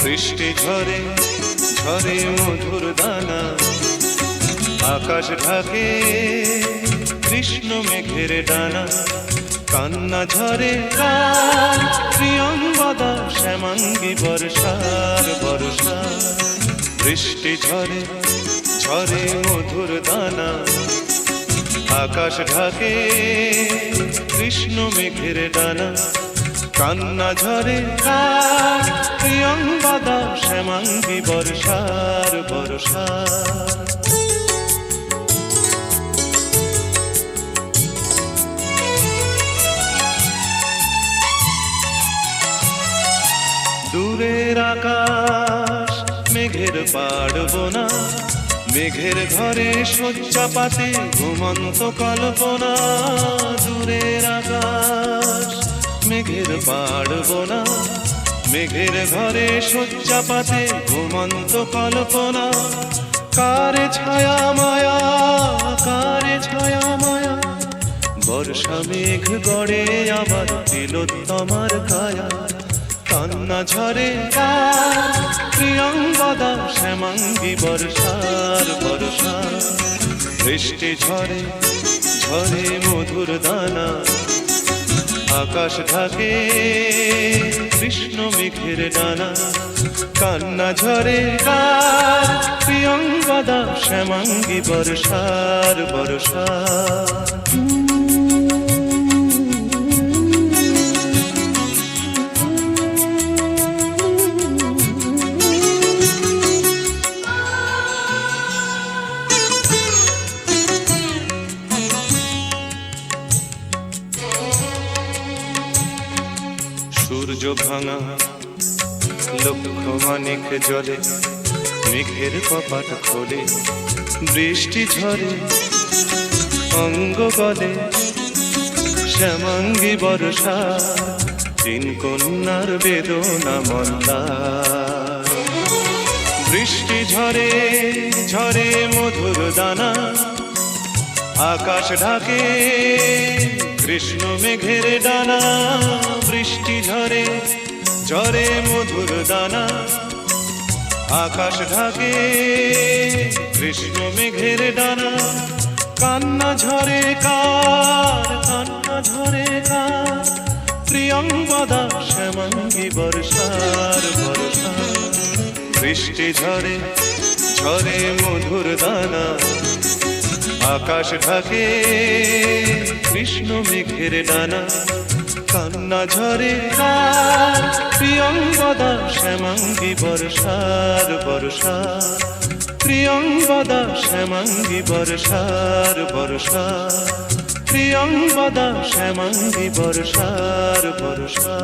বৃষ্টি ঝরে ঝরে মধুর দানা, আকাশ ঢাকে কৃষ্ণ মেঘের ডানা। কান্না ঝরে কার প্রিয়ঙ্গদা শ্যামাঙ্গী বর্ষার বর্ষা। বৃষ্টি ঝরে ঝরে মধুর দানা, আকাশ ঢাকে কৃষ্ণ মেঘের ডানা। কান্না ঝরে কার প্রিয়ঙ্গদা শ্যামাঙ্গী বর্ষার বর্ষা। দূরের আকাশ মেঘের পাড়বোনা, মেঘের ঘরে শয্যা পাতে ঘুমন্ত কল্পনা। দূরের আকাশ মেঘের পাড়বোনা, মেঘের ঘরে শয্যা পাতে ঘুমন্ত কল্পনা। কারে ছায়া মায়া, কারে ছায়া মায়া, বর্ষা মেঘ গড়ে আবার তিলোত্তমার কায়া। কান্না ঝরে কার প্রিয়ঙ্গদা শ্যামাঙ্গী বর্ষার বর্ষা। বৃষ্টি ঝরে ঝরে মধুর দানা, আকাশ ঢাকে কৃষ্ণ মেঘের ডানা। কান্না ঝরে কার প্রিয়ঙ্গদা শ্যামাঙ্গী বর্ষার বর্ষা। সূর্য ভাঙা লক্ষ মানিক জলে, মেঘের কপাট খোলে বৃষ্টি ঝরে অঙ্গ গলে। শ্যামাঙ্গী বর্ষা তিন কন্যার বেদনা মন্দার। বৃষ্টি ঝরে ঝরে মধুর দানা, আকাশ ঢাকে কৃষ্ণ মেঘের ডানা। বৃষ্টি ঝরে ঝরে মধুর দানা, আকাশ ঢাকে কৃষ্ণ মেঘের ডানা। কান্না ঝরে কার, কান্না ঝরে কার প্রিয়ঙ্গদা শ্যামাঙ্গী বর্ষার বর্ষা। বৃষ্টি ঝরে ঝরে মধুর দানা, আকাশ ঢাকে কৃষ্ণ মেঘের ডানা। কান্না ঝরে কার প্রিয়ঙ্গদা শ্যামাঙ্গী বর্ষার বর্ষা। প্রিয়ঙ্গদা শ্যামাঙ্গী বর্ষার বর্ষা। প্রিয়ঙ্গদা শ্যামাঙ্গী বর্ষার বর্ষা।